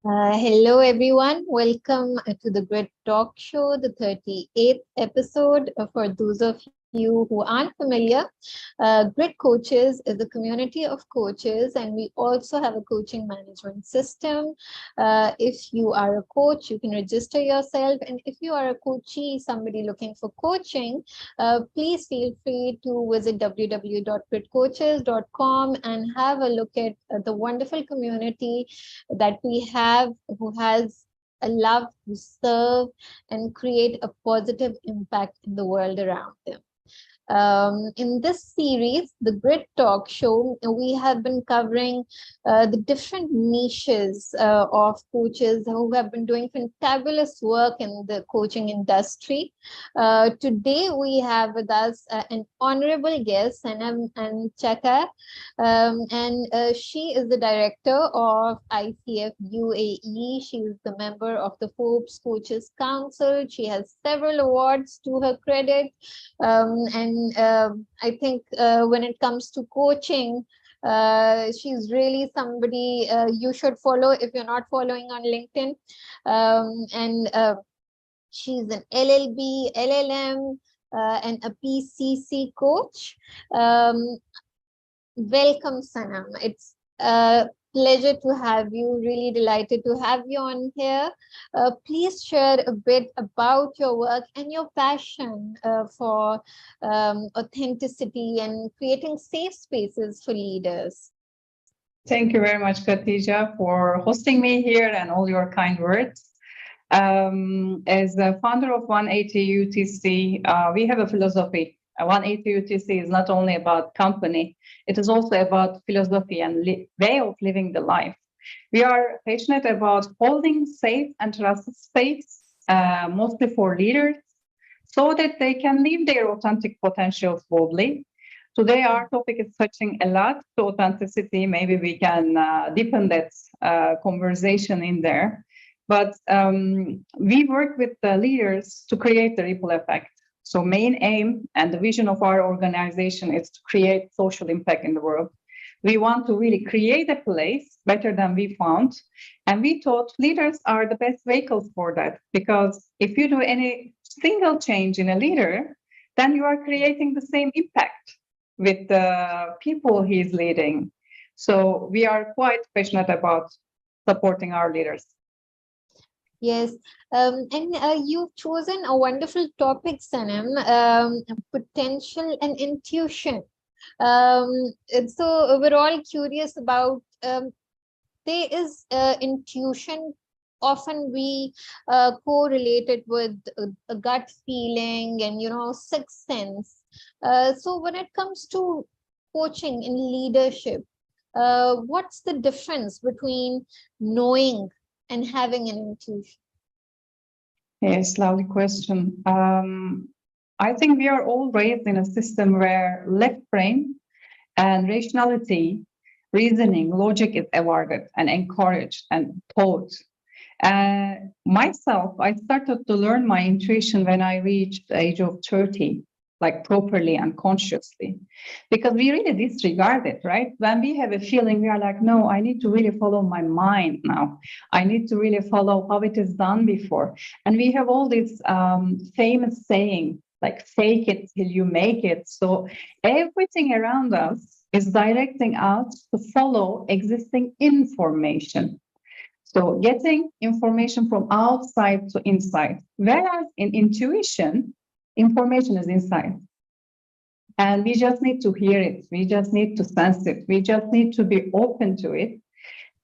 Hello, everyone. Welcome to the Grid Talk Show, the 38th episode. For those of you who aren't familiar, Grid Coaches is a community of coaches, and we also have a coaching management system. If you are a coach, you can register yourself. And if you are a coachee, somebody looking for coaching, please feel free to visit www.gridcoaches.com and have a look at the wonderful community that we have who has a love to serve and create a positive impact in the world around them. In this series, the Grid Talk Show, we have been covering the different niches of coaches who have been doing fantabulous work in the coaching industry. Today, we have with us an honorable guest, Senem and Chaka, and she is the director of ICF UAE. She is the member of the Forbes Coaches Council. She has several awards to her credit. And I think when it comes to coaching, she's really somebody you should follow if you're not following on LinkedIn. And she's an LLB, LLM, and a PCC coach. Welcome, Sanam. It's a pleasure to have you. Really delighted to have you on here. Please share a bit about your work and your passion for authenticity and creating safe spaces for leaders. Thank you very much, Khatija, for hosting me here and all your kind words. As the founder of 180 UTC, we have a philosophy. 180 UTC is not only about company, it is also about philosophy and way of living the life. We are passionate about holding safe and trusted space, mostly for leaders, so that they can live their authentic potentials boldly. Today, our topic is touching a lot to authenticity. Maybe we can deepen that conversation in there. But we work with the leaders to create the ripple effect. So main aim and the vision of our organization is to create social impact in the world. We want to really create a place better than we found. And we thought leaders are the best vehicles for that, because if you do any single change in a leader, then you are creating the same impact with the people he is leading. So we are quite passionate about supporting our leaders. Yes, and you've chosen a wonderful topic, Sanam, potential and intuition. And so we're all curious about, there is intuition. Often we correlate it with a gut feeling and, sixth sense. So when it comes to coaching in leadership, what's the difference between knowing and having an intuition? Yes, lovely question. I think we are all raised in a system where left brain and rationality, reasoning, logic is awarded and encouraged and taught. Myself, I started to learn my intuition when I reached the age of 30, like properly and consciously, because we really disregard it, right? When we have a feeling, we are like, no, I need to really follow my mind now. I need to really follow how it is done before. And we have all this famous saying, like, fake it till you make it. So everything around us is directing us to follow existing information. So getting information from outside to inside, whereas in intuition, information is inside. And we just need to hear it. We just need to sense it. We just need to be open to it.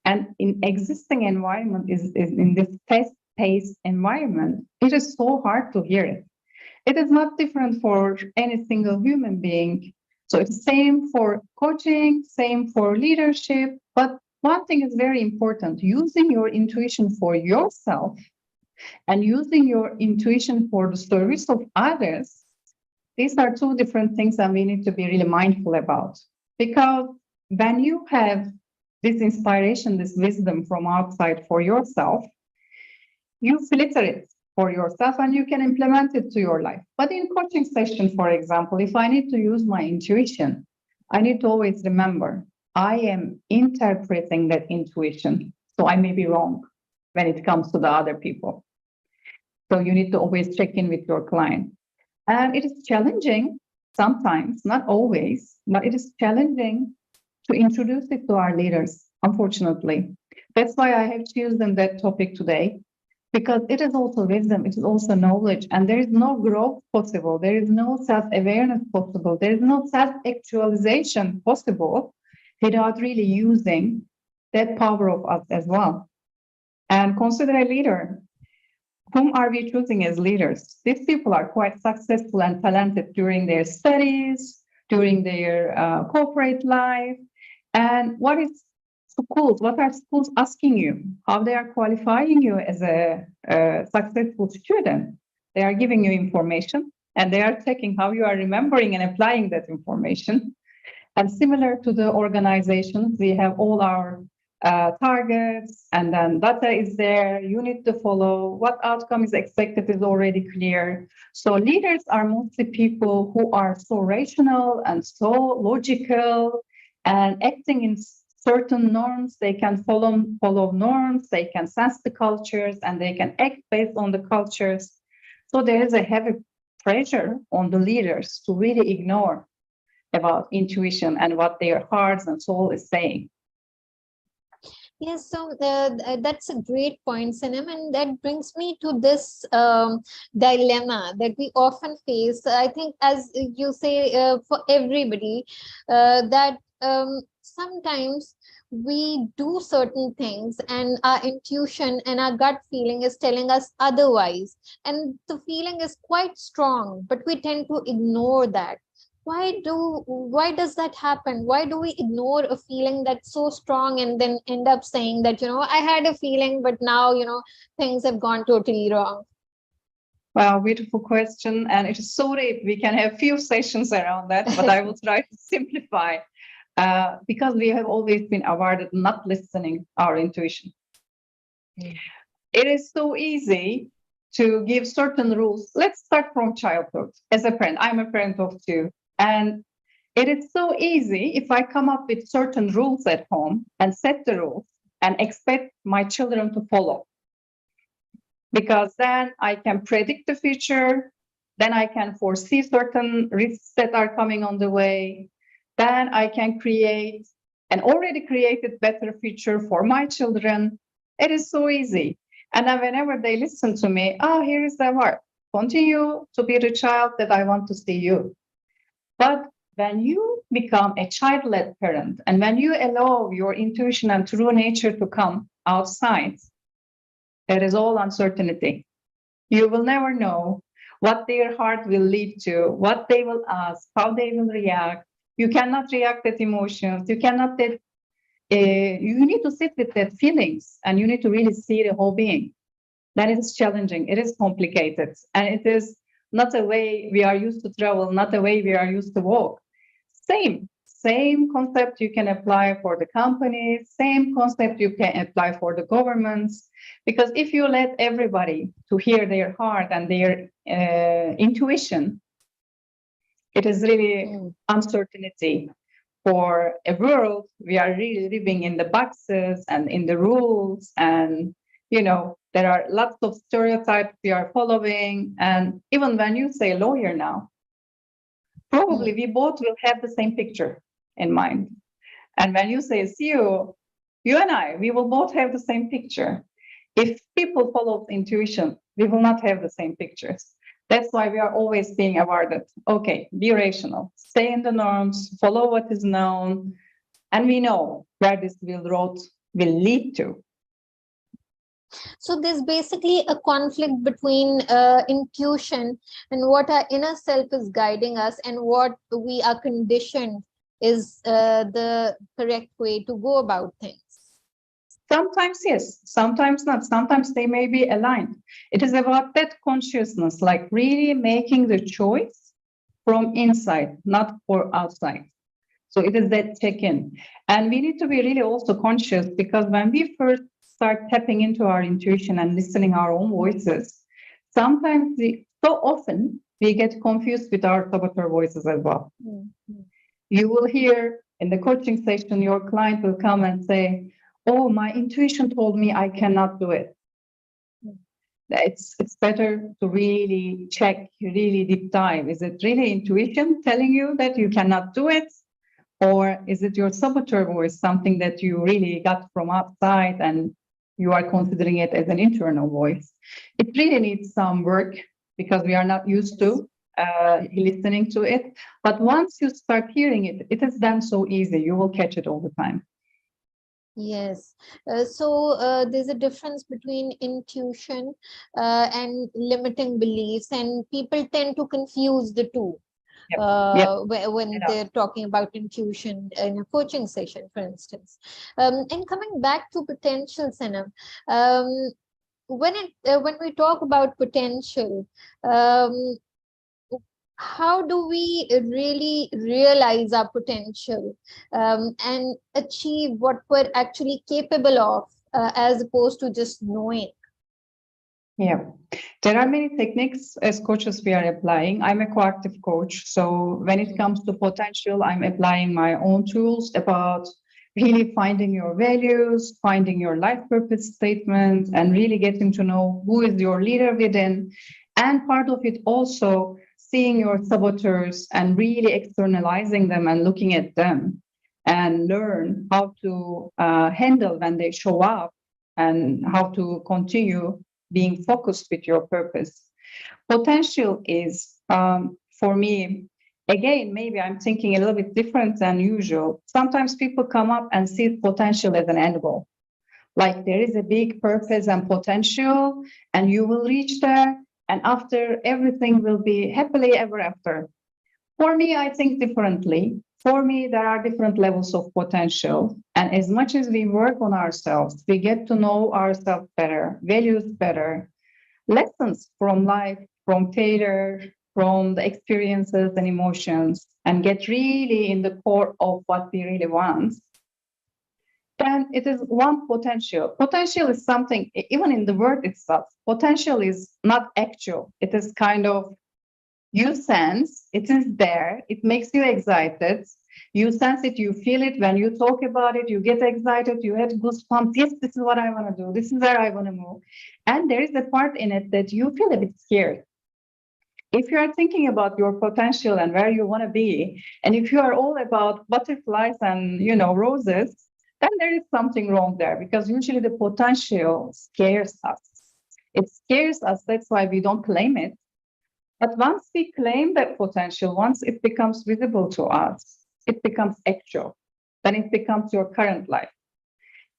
And in existing environment is in this fast-paced environment, it is so hard to hear it. It is not different for any single human being. So it's same for coaching, same for leadership. But one thing is very important, using your intuition for yourself and using your intuition for the service of others. These are two different things and we need to be really mindful about. Because when you have this inspiration, this wisdom from outside for yourself, you filter it for yourself and you can implement it to your life. But in coaching session, for example, if I need to use my intuition, I need to always remember I am interpreting that intuition. So I may be wrong. when it comes to the other people. So you need to always check in with your client. And it is challenging sometimes, not always, but it is challenging to introduce it to our leaders, unfortunately. That's why I have chosen that topic today, because it is also wisdom, it is also knowledge, and there is no growth possible, there is no self-awareness possible, there is no self-actualization possible without really using that power of us as well. And consider a leader. Whom are we choosing as leaders? These people are quite successful and talented during their studies, during their corporate life. And what are schools asking you? How they are qualifying you as a successful student? They are giving you information and they are checking how you are remembering and applying that information. And similar to the organizations, we have all our targets, and then data is there. You need to follow what outcome is expected is already clear. So leaders are mostly people who are so rational and so logical and acting in certain norms. They can follow norms, they can sense the cultures, and they can act based on the cultures. So there is a heavy pressure on the leaders to really ignore about intuition and what their hearts and soul is saying. Yes, so that's a great point, Senem, and that brings me to this dilemma that we often face. I think, as you say, for everybody, that sometimes we do certain things and our intuition and our gut feeling is telling us otherwise, and the feeling is quite strong, but we tend to ignore that. Why does that happen? Why do we ignore a feeling that's so strong and then end up saying that, I had a feeling, but now, things have gone totally wrong? Wow, beautiful question. And it is so deep. We can have few sessions around that, but I will try to simplify because we have always been awarded not listening our intuition. It is so easy to give certain rules. Let's start from childhood. As a parent, I'm a parent of two. And it is so easy if I come up with certain rules at home and set the rules and expect my children to follow. Because then I can predict the future, then I can foresee certain risks that are coming on the way, then I can create an already created better future for my children. It is so easy. And then whenever they listen to me, here is the word. Continue to be the child that I want to see you. But when you become a child-led parent and when you allow your intuition and true nature to come outside, there is all uncertainty. You will never know what their heart will lead to, what they will ask, how they will react. You cannot react with emotions. You cannot. You need to sit with that feelings, and you need to really see the whole being. That is challenging. It is complicated, and it is not a way we are used to travel, not a way we are used to walk. Same concept you can apply for the companies, same concept you can apply for the governments. Because if you let everybody to hear their heart and their intuition, it is really uncertainty. For a world, we are really living in the boxes and in the rules, and there are lots of stereotypes we are following. And even when you say lawyer now, probably we both will have the same picture in mind. And when you say CEO, you and I, we will both have the same picture. If people follow intuition, we will not have the same pictures. That's why we are always being awarded. Okay, be rational, stay in the norms, follow what is known, and we know where this road will lead to. So there's basically a conflict between intuition and what our inner self is guiding us, and what we are conditioned is the correct way to go about things. Sometimes yes, sometimes not. Sometimes they may be aligned. It is about that consciousness, like really making the choice from inside, not for outside. So it is that check-in. And we need to be really also conscious, because when we first start tapping into our intuition and listening our own voices, sometimes so often we get confused with our saboteur voices as well. Mm-hmm. You will hear in the coaching session, your client will come and say, oh, my intuition told me I cannot do it. It's better to really check, really deep dive. Is it really intuition telling you that you cannot do it? Or is it your saboteur voice, something that you really got from outside and you are considering it as an internal voice? It really needs some work because we are not used to listening to it. But once you start hearing it, it is then so easy. You will catch it all the time. Yes. There's a difference between intuition and limiting beliefs, and people tend to confuse the two Yep. Yep. when they're talking about intuition in a coaching session, for instance. And coming back to potential, Senem, um, when we talk about potential, um, how do we really realize our potential and achieve what we're actually capable of as opposed to just knowing? Yeah, there are many techniques as coaches we are applying. I'm a coactive coach. So when it comes to potential, I'm applying my own tools about really finding your values, finding your life purpose statement, and really getting to know who is your leader within. And part of it also seeing your saboteurs and really externalizing them and looking at them and learn how to handle when they show up and how to continue being focused with your purpose. Potential is, for me, again, maybe I'm thinking a little bit different than usual. Sometimes people come up and see potential as an end goal. Like there is a big purpose and potential, and you will reach there, and after everything will be happily ever after. For me, I think differently. For me, there are different levels of potential. And as much as we work on ourselves, we get to know ourselves better, values better, lessons from life, from failure, from the experiences and emotions, and get really in the core of what we really want. Then it is one potential. Potential is something, even in the word itself, potential is not actual. It is kind of you sense it is there, it makes you excited. You sense it, you feel it when you talk about it, you get excited, you had goosebumps. Yes, this is what I want to do, this is where I want to move. And there is a part in it that you feel a bit scared. If you are thinking about your potential and where you want to be, and if you are all about butterflies and roses, then there is something wrong there because usually the potential scares us. It scares us, that's why we don't claim it. But once we claim that potential, once it becomes visible to us, it becomes actual, then it becomes your current life.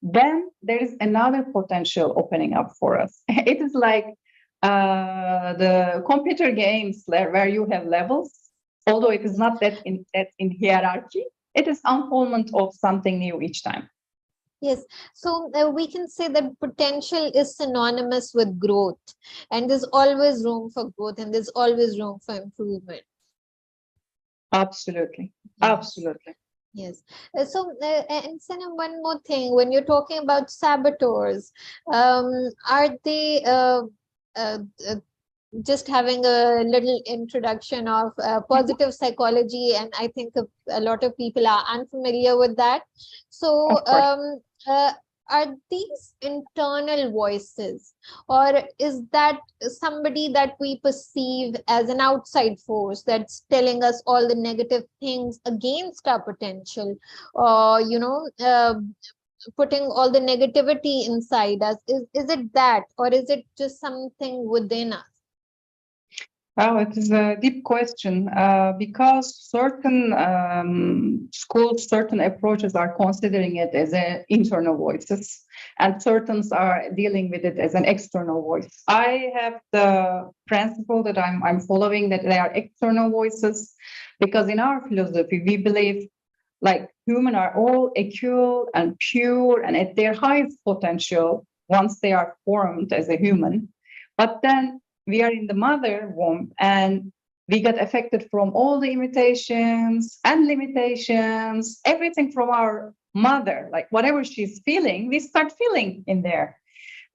Then there is another potential opening up for us. It is like the computer games where you have levels, although it is not that in hierarchy, it is unfoldment of something new each time. Yes, so we can say that potential is synonymous with growth, and there's always room for growth, and there's always room for improvement. Absolutely, Yes. absolutely. Yes. And Senem, one more thing, when you're talking about saboteurs, are they uh, uh, just having a little introduction of positive psychology, and I think a lot of people are unfamiliar with that. So, Of course. are these internal voices, or is that somebody that we perceive as an outside force that's telling us all the negative things against our potential, or putting all the negativity inside us? Is it that, or is it just something within us? Oh, it is a deep question because certain schools, certain approaches are considering it as an internal voices, and certain are dealing with it as an external voice. I have the principle that I'm following that they are external voices because in our philosophy we believe like human are all equal and pure and at their highest potential once they are formed as a human, but then we are in the mother womb and we get affected from all the imitations and limitations, everything from our mother, like whatever she's feeling, we start feeling in there.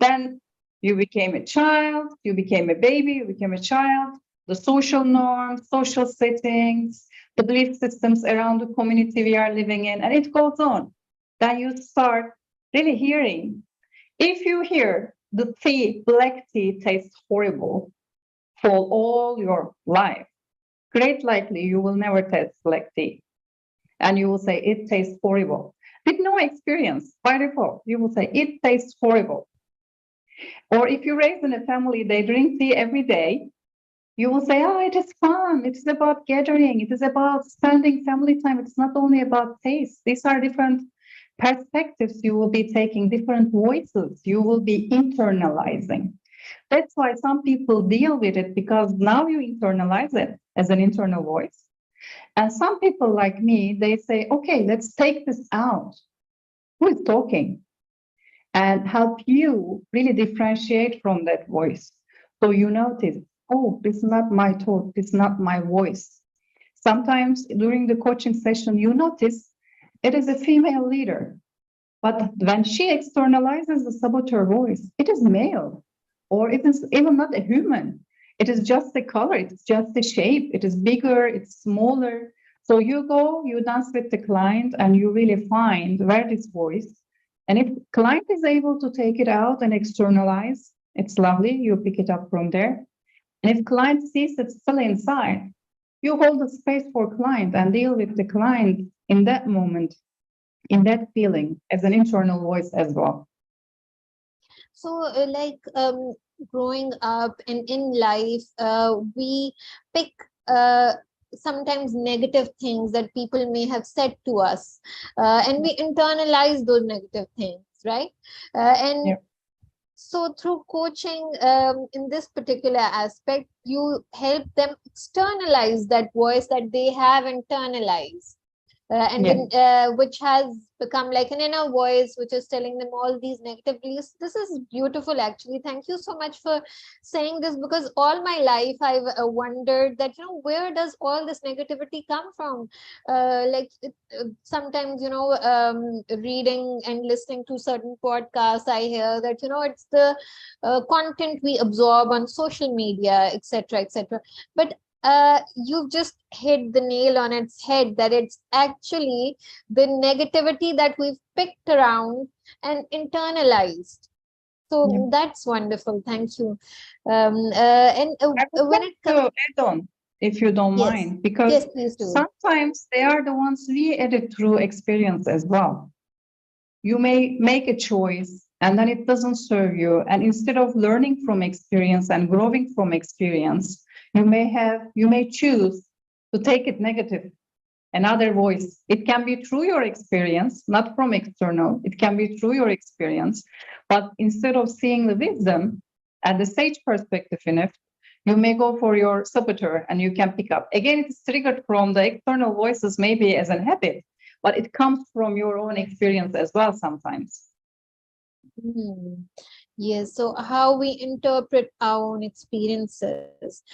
Then you became a child, you became a baby, you became a child, the social norms, social settings, the belief systems around the community we are living in, and it goes on. Then you start really hearing. If you hear the tea, black tea, tastes horrible for all your life, great likely you will never taste black tea. And you will say, it tastes horrible. With no experience, by default, you will say, it tastes horrible. Or if you raise in a family, they drink tea every day, you will say, oh, it is fun. It is about gathering. It is about spending family time. It's not only about taste. These are different perspectives. You will be taking different voices. You will be internalizing. That's why some people deal with it, because now you internalize it as an internal voice. And some people like me, they say, okay, let's take this out. Who is talking? And help you really differentiate from that voice. So you notice, oh, this is not my thought, this is not my voice. Sometimes during the coaching session, you notice it is a female leader, but when she externalizes the saboteur voice, it is male, or it is even not a human. It is just the color, it's just the shape, it is bigger, it's smaller. So you go, you dance with the client, and you really find where this voice. And if client is able to take it out and externalize, it's lovely, you pick it up from there. And if client sees it's still inside, you hold the space for client and deal with the client in that moment, in that feeling, as an internal voice as well. So growing up and in life, we pick sometimes negative things that people may have said to us, and we internalize those negative things, right? And Yeah. So through coaching, in this particular aspect, you help them externalize that voice that they have internalized. And Yeah. then, which has become like an inner voice, which is telling them all these negative beliefs. This is beautiful, actually. Thank you so much for saying this, because all my life I've wondered that, where does all this negativity come from? Sometimes, reading and listening to certain podcasts, I hear that, it's the content we absorb on social media, etc., etc. But you've just hit the nail on its head, that it's actually the negativity that we've picked around and internalized. So Yeah. that's wonderful. Thank you. I would When like it to comes, add on, if you don't yes, mind, because yes, please do. sometimes they are the ones we edit through experience as well. You may make a choice and then it doesn't serve you. And instead of learning from experience and growing from experience, you may choose to take it negative, another voice. It can be through your experience, not from external. It can be through your experience. But instead of seeing the wisdom and the sage perspective in it, you may go for your saboteur and you can pick up. Again, it's triggered from the external voices, maybe as a habit, but it comes from your own experience as well sometimes. Yes, so how we interpret our own experiences.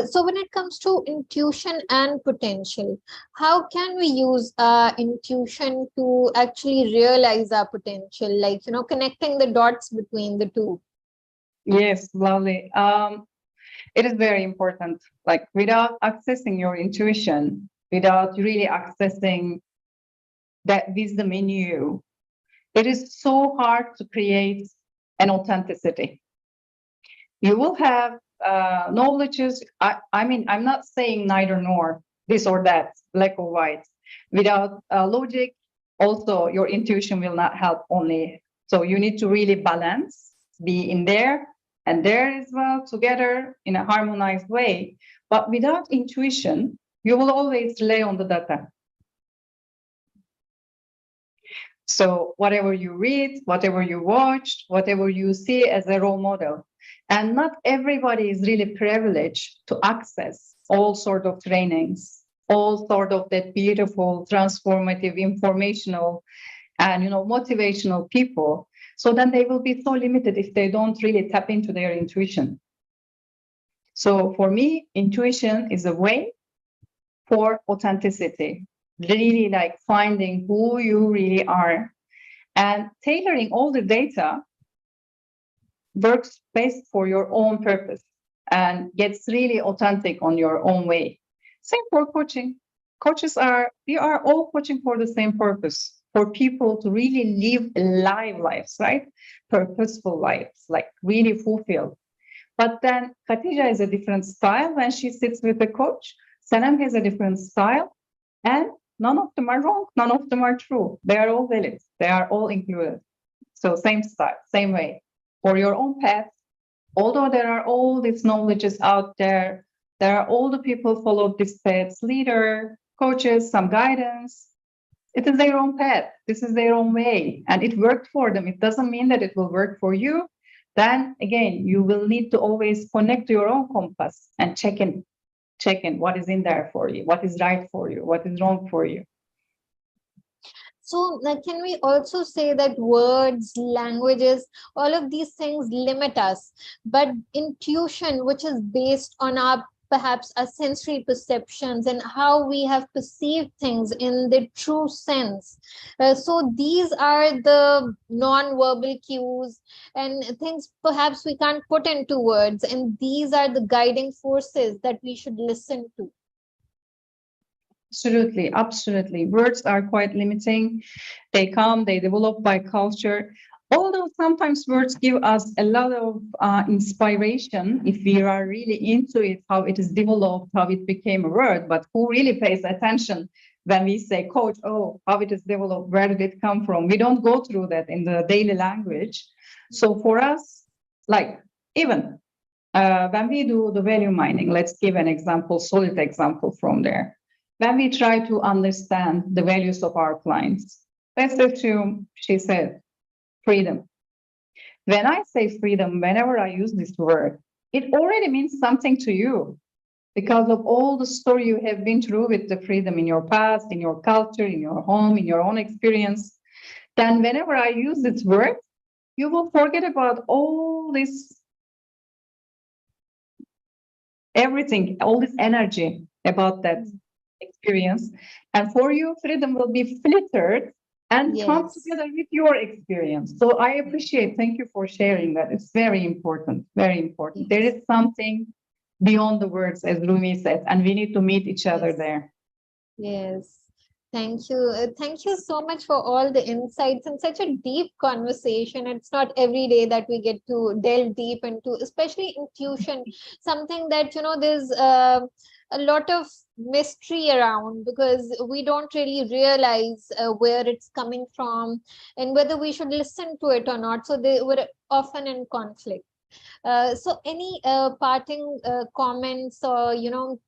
So when it comes to intuition and potential, how can we use intuition to actually realize our potential, like, connecting the dots between the two? Yes, lovely. It is very important. Like without accessing your intuition, without really accessing that wisdom in you, it is so hard to create an authenticity. You will have knowledges. I mean, I'm not saying neither nor, this or that, black or white. Without logic, also your intuition will not help only. So you need to really balance, be in there and there as well, together in a harmonized way. But without intuition, you will always rely on the data. So whatever you read, whatever you watch, whatever you see as a role model, and not everybody is really privileged to access all sort of trainings, all sort of that beautiful, transformative, informational, and motivational people. So then they will be so limited if they don't really tap into their intuition. So for me, intuition is a way for authenticity, really like finding who you really are and tailoring all the data works best for your own purpose and gets really authentic on your own way. Same for coaching. We are all coaching for the same purpose. for people to really live live lives, right? Purposeful lives, like really fulfilled. But then Khadija is a different style when she sits with the coach. Senem has a different style, and none of them are wrong, none of them are true. They are all valid, they are all included. So same style, same way. For your own path, although there are all these knowledges out there, there are all the people follow this paths, leader, coaches, some guidance. It is their own path. This is their own way. And it worked for them. It doesn't mean that it will work for you. Then again, you will need to always connect to your own compass and check in what is in there for you, what is right for you, what is wrong for you. So can we also say that words, languages, all of these things limit us, but intuition, which is based on our perhaps our sensory perceptions and how we have perceived things in the true sense. So these are the non-verbal cues and things perhaps we can't put into words, and these are the guiding forces that we should listen to. Absolutely, absolutely. Words are quite limiting. They come, they develop by culture. Although sometimes words give us a lot of inspiration if we are really into it, how it is developed, how it became a word. But who really pays attention when we say, coach, oh, how it is developed, where did it come from? We don't go through that in the daily language. So for us, like even when we do the value mining, let's give an example, solid example from there. When we try to understand the values of our clients, let's assume she said freedom. When I say freedom, whenever I use this word, it already means something to you because of all the story you have been through with the freedom in your past, in your culture, in your home, in your own experience. Then whenever I use this word, you will forget about all this, everything, all this energy about that experience. And for you, freedom will be filtered and come Yes. together with your experience. So I appreciate, thank you for sharing that. It's very important, very important. There Yes. is something beyond the words, as Rumi said, and we need to meet each other Yes. there. Yes. Thank you. Thank you so much for all the insights and such a deep conversation. It's not every day that we get to delve deep into, especially intuition, something that, there's a lot of mystery around because we don't really realize where it's coming from and whether we should listen to it or not. So they were often in conflict. So any parting comments or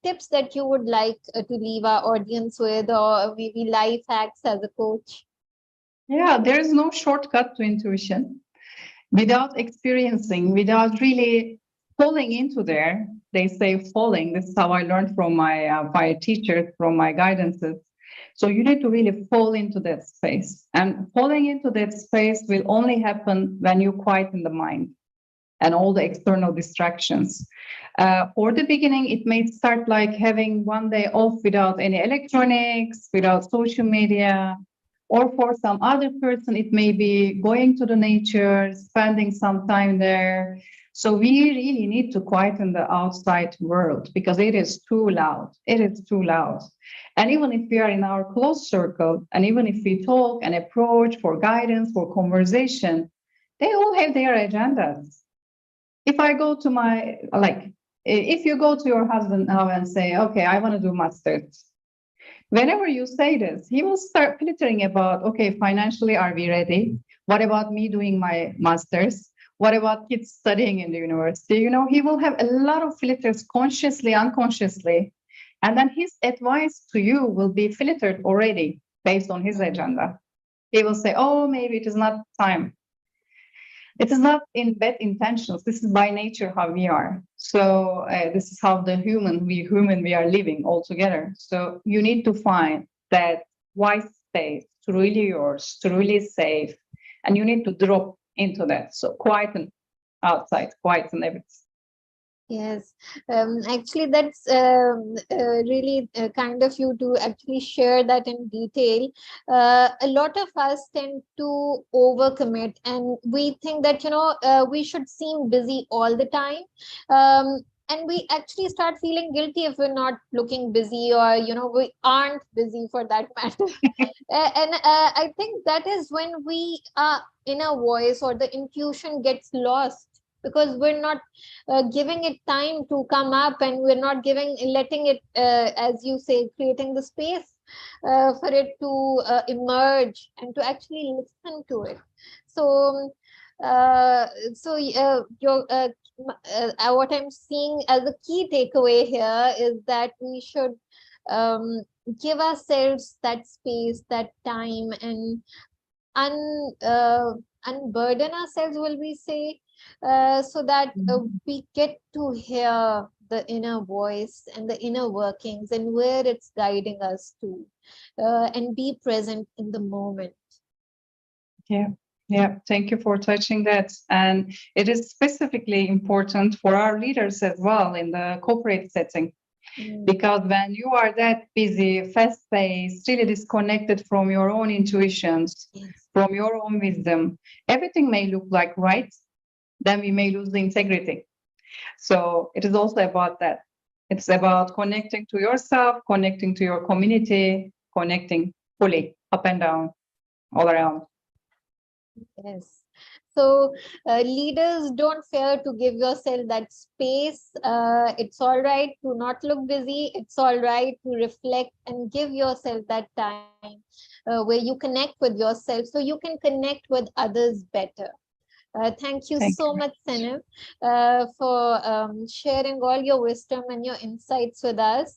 tips that you would like to leave our audience with, or maybe life hacks as a coach? Yeah, there is no shortcut to intuition. Without experiencing, without really falling into there, they say falling. This is how I learned from my teachers, from my guidances. So you need to really fall into that space. And falling into that space will only happen when you quieten the mind and all the external distractions. For the beginning, it may start like having one day off without any electronics, without social media, or for some other person, it may be going to the nature, spending some time there. So we really need to quieten the outside world because it is too loud. It is too loud. And even if we are in our close circle, and even if we talk and approach for guidance, for conversation, they all have their agendas. If I go to my, like, if you go to your husband now and say, okay, I want to do masters, whenever you say this, he will start filtering about, okay, financially, are we ready? What about me doing my master's? What about kids studying in the university? He will have a lot of filters consciously, unconsciously. And then his advice to you will be filtered already based on his agenda. He will say, oh, maybe it is not time. It is not in bad intentions. This is by nature how we are. So this is how we are living all together. So you need to find that white space to really yours, to really safe, and you need to drop into that. So quieten outside, quieten everything. Yes, actually, that's really kind of you to actually share that in detail. A lot of us tend to overcommit, and we think that we should seem busy all the time. and we actually start feeling guilty if we're not looking busy, or we aren't busy for that matter. And I think that is when we inner voice or the intuition gets lost, because we're not giving it time to come up, and we're not letting it, as you say, creating the space for it to emerge and to actually listen to it. So what I'm seeing as a key takeaway here is that we should um, give ourselves that space, that time, and unburden ourselves, will we say, so that we get to hear the inner voice and the inner workings and where it's guiding us to, and be present in the moment. Yeah. Yeah, thank you for touching that. And it is specifically important for our leaders as well in the corporate setting. Because when you are that busy, fast-paced, really disconnected from your own intuitions, Yes. from your own wisdom, everything may look like right, then we may lose the integrity. So it is also about that. It's about connecting to yourself, connecting to your community, connecting fully, up and down, all around. Yes. So leaders, don't fear to give yourself that space. It's all right to not look busy. It's all right to reflect and give yourself that time where you connect with yourself so you can connect with others better. Thank you Thank so you. much, Senem, for sharing all your wisdom and your insights with us.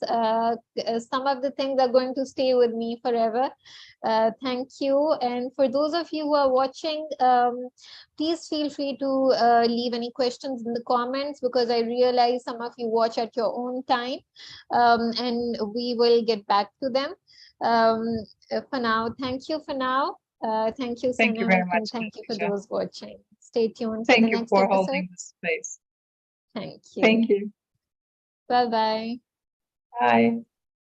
Some of the things are going to stay with me forever. Thank you. And for those of you who are watching, please feel free to leave any questions in the comments, because I realize some of you watch at your own time, and we will get back to them. For now, thank you for now. Thank you, Thank you Senem, very and much, thank you for Khadija. those watching. Stay tuned for the Thank you next for episode. holding this space. Thank you. Thank you. Bye-bye. Bye.